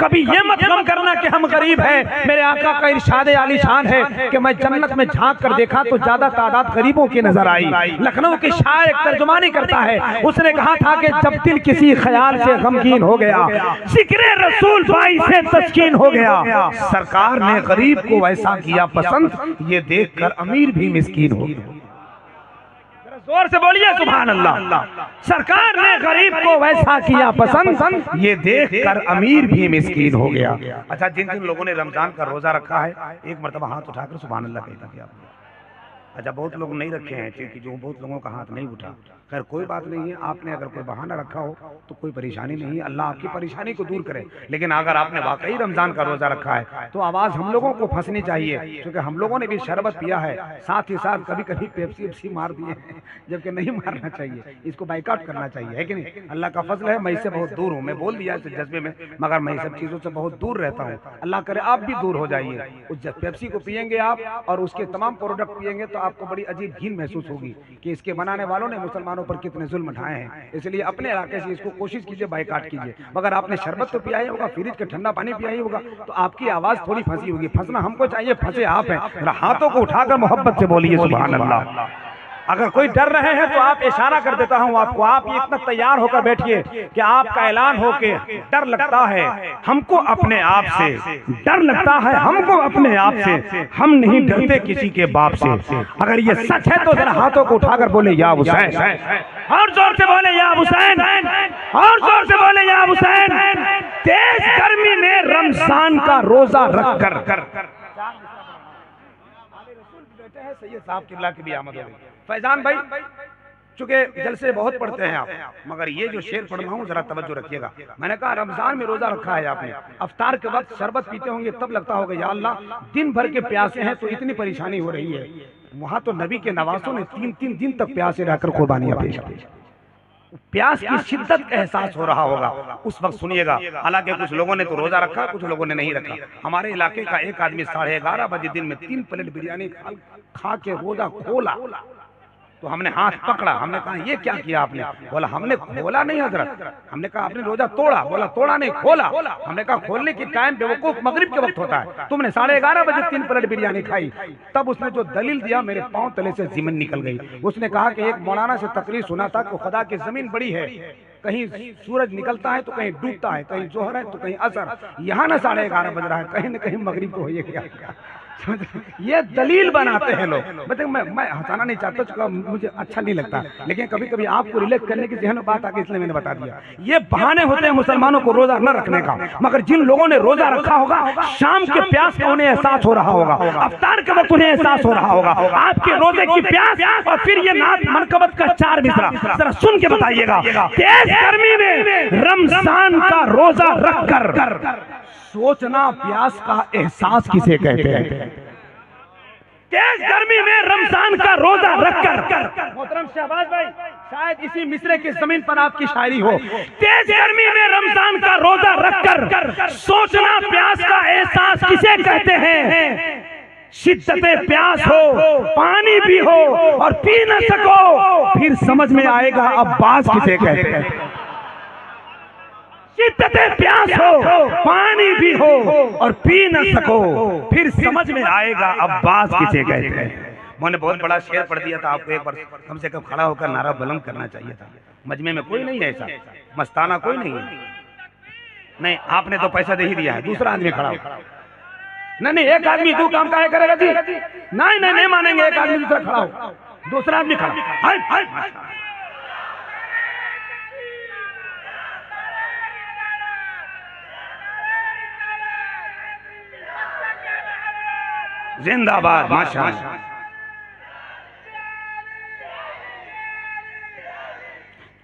कभी ये मत गम करना कि हम गरीब हैं। मेरे आका का इरशाद आलीशान है कि मैं जन्नत में झांक कर देखा तो ज्यादा तादाद गरीबों की नजर आई। लखनऊ के शायर एक तर्जुमानी करता है, उसने कहा था कि जब दिल किसी ख्याल से गमगीन हो गया, जिक्र रसूल बाई से तस्कीन हो गया। सरकार ने गरीब को वैसा किया पसंद, ये देखकर अमीर भी मिस्कीन हो गया। जोर से बोलिए सुभान अल्लाह। सरकार ने गरीब को वैसा किया पसंद, ये देखकर अमीर भी मिस्कीन हो गया। अच्छा, जिन जिन लोगों ने रमजान का रोजा रखा है एक मरतबा हाथ उठाकर सुभान अल्लाह कहता क्या? अच्छा, बहुत लोग नहीं रखे हैं, क्योंकि जो बहुत लोगों का हाथ नहीं उठा। खैर कोई बात नहीं है, आपने अगर कोई बहाना रखा हो तो कोई परेशानी नहीं है, अल्लाह आपकी परेशानी को दूर करे। लेकिन अगर आपने वाकई रमजान का रोजा रखा है तो आवाज़ हम लोगों को फंसनी चाहिए, क्योंकि हम लोगों ने भी शरबत पिया है, साथ ही साथ कभी कभी पेप्सी वेप्सी मार दिए हैं, जबकि नहीं मारना चाहिए, इसको बाइकआउट करना चाहिए, है कि नहीं? अल्लाह का फजल है, मैं इससे बहुत दूर हूँ, मैं बोल दिया इस जज्बे में, मगर मैं सब चीज़ों से बहुत दूर रहता हूँ। अल्लाह करे आप भी दूर हो जाइए। उस पेप्सी को पियेंगे आप और उसके तमाम प्रोडक्ट पियेंगे तो आपको बड़ी अजीब घिन महसूस होगी कि इसके बनाने वालों ने मुसलमानों पर कितने जुल्म उठाए हैं। इसलिए अपने इलाके से इसको कोशिश कीजिए, बाइकाट कीजिए। मगर आपने शरबत तो पिया ही होगा, फ्रिज का ठंडा पानी पिया ही होगा, तो आपकी आवाज थोड़ी फंसी होगी। फंसना हमको चाहिए, फंसे आप हैं। हाथों को उठाकर मोहब्बत से बोलिए सुभान अल्लाह। अगर कोई डर रहे हैं तो आप इशारा कर देता हूं आपको, आप ये इतना तैयार होकर बैठिए कि आपका ऐलान हो के डर लगता है हमको अपने आप से, डर लगता है हमको अपने आप से, हम नहीं डरते किसी के बाप से। अगर ये सच है तो जरा हाथों को उठाकर बोले या हुसैन, और जोर से बोले या हुसैन, और जोर से बोले या हुसैन। तेज गर्मी में रमजान का रोजा रख कर सैयद साहब किबला की भी आमद हो गई। फैजान भाई, चूंकि जलसे बहुत पढ़ते हैं आप, मगर ये जो शेर पढ़ रहा हूँ जरा तवज्जो रखिएगा। मैंने कहा रमजान में रोजा रखा है आपने, अफ्तार के वक्त शरबत पीते होंगे, तब लगता होगा या अल्लाह दिन भर के प्यासे हैं तो इतनी परेशानी हो रही है। वहां तो नबी के नवासों ने 3-3 दिन तक प्यासे रहकर कुर्बानियां पेश की। प्यास की शिद्दत का एहसास हो रहा होगा उस वक्त, सुनिएगा। हालांकि कुछ लोगों ने तो रोजा रखा, कुछ लोगों ने नहीं रखा। हमारे इलाके का एक आदमी 11:30 बजे दिन में 3 प्लेट बिरयानी खा के रोजा खोला, तो हमने हाथ पकड़ा, हमने कहा ये क्या किया आपने? बोला हमने खोला नहीं हजरत। हमने कहा आपने रोजा तोड़ा? बोला तोड़ा नहीं, खोला। हमने कहा खोलने की टाइम बेवकूफ मगरिब के वक्त होता है, तुमने 11:30 बजे 3 प्लेट बिरयानी खाई। तब उसने जो दलील दिया मेरे पांव तले से ज़मीन निकल गई। उसने कहा कि एक मौलाना से तकरीर सुना था कि खुदा की जमीन बड़ी है, कहीं सूरज निकलता है तो कहीं डूबता है, कहीं जोहर है तो कहीं असर। यहाँ ना 11:30 बज रहा है, कहीं न कहीं मगरिब को हो गया। ये दलील बनाते हैं लोग। मतलब मैं हंसाना नहीं चाहता, चुका मुझे अच्छा नहीं लगता, लेकिन कभी कभी आपको रिलेट करने की जहन बात आके इसलिए मैंने बता दिया। ये बहाने होते हैं मुसलमानों को रोजा न रखने का, मगर जिन लोगों ने रोजा रखा होगा शाम के प्यास का उन्हें एहसास हो रहा होगा, अफ्तार के वक्त उन्हें एहसास हो रहा होगा आपके रोजे की प्यास। और फिर ये नात मनकबत का 4 मिसरा जरा सुन के बताइएगा। तेज गर्मी में रमजान का रोजा रख कर सोचना प्यास का एहसास किसे कहते हैं? तेज गर्मी में रमजान का रोजा रखकर, मोहतरम शहबाज भाई, शायद इसी मिसरे की जमीन पर आपकी शायरी हो। तेज गर्मी में रमजान का रोजा रखकर सोचना प्यास का एहसास किसे कहते हैं? शिद्दते प्यास हो, पानी भी हो और पी न सको, फिर समझ में आएगा अब्बास किसे कहते हैं। शिद्दते प्यास हो, पानी भी हो और पी न सको, फिर समझ में आएगा अब्बास किसे कहते हैं। मैंने बहुत बड़ा शेर पढ़ दिया था आपको, एक बार कम से कम खड़ा होकर नारा बुलंद करना चाहिए था। मजमे में कोई नहीं है ऐसा, मस्ताना कोई नहीं है। नहीं, आपने तो पैसा दे ही दिया है, दूसरा आदमी खड़ा हो। नहीं, एक आदमी दो काम काहे करेगा जी? नहीं मानेंगे, एक आदमी दूसरा खड़ा हो, दूसरा आदमी खड़ा। जिंदाबाद, माशाअल्लाह।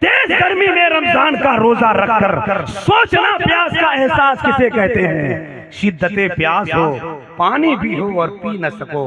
तेज गर्मी में रमजान का रोजा रखकर सोचना प्यास का एहसास किसे कहते हैं। शिद्दते प्यास हो, पानी भी हो और पी न सको,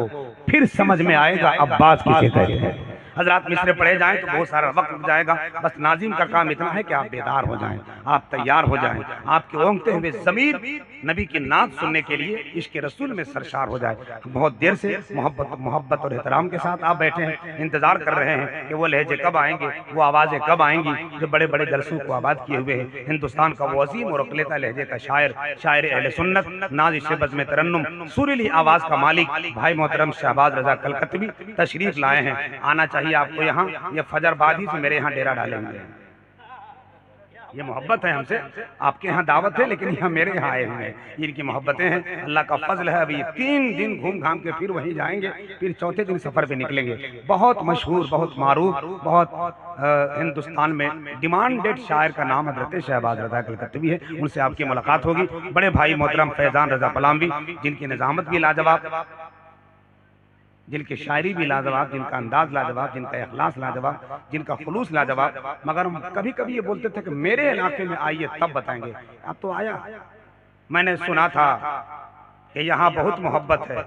फिर समझ में आएगा अब्बास किसे कहते हैं। हजरात मिसरे पढ़े जाएं तो बहुत सारा वक्त लग जाएगा। बस नाजिम का काम इतना है कि आप बेदार हो जाएं, आप तैयार हो जाएं, आपके ओंगते हुए ज़मीर नबी की नात सुनने के लिए इश्क रसूल में सरशार हो जाए। बहुत देर से मोहब्बत और एहतराम के साथ आप बैठे हैं, इंतजार कर रहे हैं कि वो लहजे कब आएंगे, वो आवाज़ें कब आएंगी जो बड़े बड़े जलसों को आबाद किए हुए हैं। हिंदुस्तान का वो अजीम और अकलेता लहजे का शायर, शायर अहले सुन्नत, नाज़िश बज़्म तरन्नुम, सुरीली आवाज़ का मालिक भाई मोहतरम शहबाज रजा कलकतवी तशरीफ लाए हैं। आना चाहिए आपको यहाँ। ये फजरबादी से मेरे यहाँ डेरा डालेंगे। ये मोहब्बत है हमसे, आपके यहाँ दावत है लेकिन यहाँ मेरे यहाँ आए हुए हैं। इनकी मोहब्बतें हैं, अल्लाह का फजल है। अभी 3 दिन घूम घाम के फिर वहीं जाएंगे, फिर चौथे दिन सफ़र पे निकलेंगे। बहुत मशहूर, बहुत मारूफ, बहुत हिंदुस्तान में डिमांडेड शायर का नाम हज़रत शहबाज रज़ा कलकतवी है। उनसे आपकी मुलाकात होगी। बड़े भाई मोहतरम फैज़ान रज़ा पलामवी, जिनकी निज़ामत भी लाजवाब, जिनकी शायरी भी लाजवाब, जिनका अंदाज लाजवाब, जिनका इखलास लाजवाब, जिनका खुलूस लाजवाब। मगर हम कभी कभी ये बोलते थे कि मेरे इलाके में आइए तब बताएंगे। अब तो आया, मैंने सुना था कि यहाँ बहुत मोहब्बत है।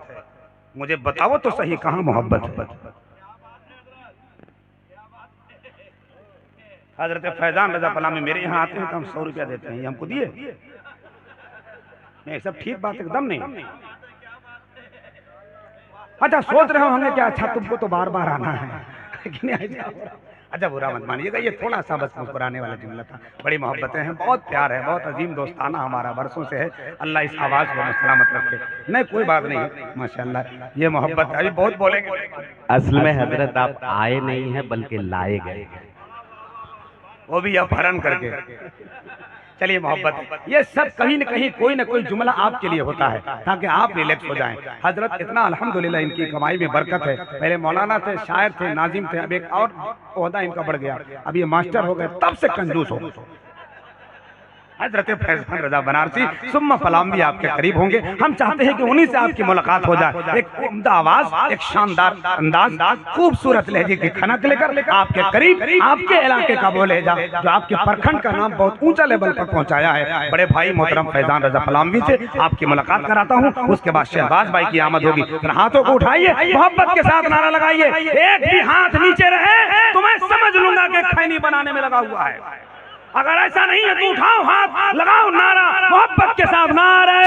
मुझे बताओ तो सही कहाँ मोहब्बत है। हजरत फैजान रजा पलामी मेरे यहाँ आते हैं तो हम 100 रुपया देते हैं, ये हमको दिए। नहीं, सब ठीक बात एकदम नहीं। अच्छा, सोच रहे होंगे क्या, अच्छा तुमको तो बार बार आना है लेकिन अच्छा बुरा मत मानिएगा, ये थोड़ा सा बस मुस्कुराने वाला जुमला था। बड़ी मोहब्बतें हैं, बहुत प्यार है, बहुत अजीम दोस्ताना हमारा बरसों से है। अल्लाह इस आवाज़ को सलामत रखे। नहीं कोई बात नहीं, माशाल्लाह ये मोहब्बत अभी बहुत बोलेंगे। असल में हजरत आप आए नहीं हैं बल्कि लाए गए, वो भी अपहरण करके। चलिए मोहब्बत, ये सब कहीं न कहीं कोई ना कोई जुमला आपके लिए होता है ताकि आप रिलैक्स हो जाएं। हजरत इतना अल्हम्दुलिल्लाह इनकी कमाई में बरकत है। पहले मौलाना थे, शायर थे, नाजिम थे, अब एक और ओहदा इनका बढ़ गया, अब ये मास्टर हो गए, तब से कंजूस हो। हजरत फैज़ान रज़ा बनारसी सुम्मा पलामवी आपके करीब होंगे। हम चाहते हैं कि उन्हीं से आपकी मुलाकात हो जाए। एक उम्दा आवाज, एक शानदार अंदाज, खूबसूरत लहजे की खनक लेकर आपके करीब, आपके इलाके का वो लहजा जो आपके प्रखंड का नाम बहुत ऊंचा लेवल पर पहुंचाया है। बड़े भाई मोहतरम फैज़ान रज़ा पलामवी से आपकी मुलाकात कराता हूँ। उसके बाद शहबाज भाई की आमद होगी। हाथों को उठाइए, मोहब्बत के साथ नारा लगाइए। एक भी हाथ नीचे रहे तो मैं समझ लूंगा कि खैनी बनाने में लगा हुआ है। अगर ऐसा नहीं है तो उठाओ हाथ, लगाओ नारा मोहब्बत के साथ, नारा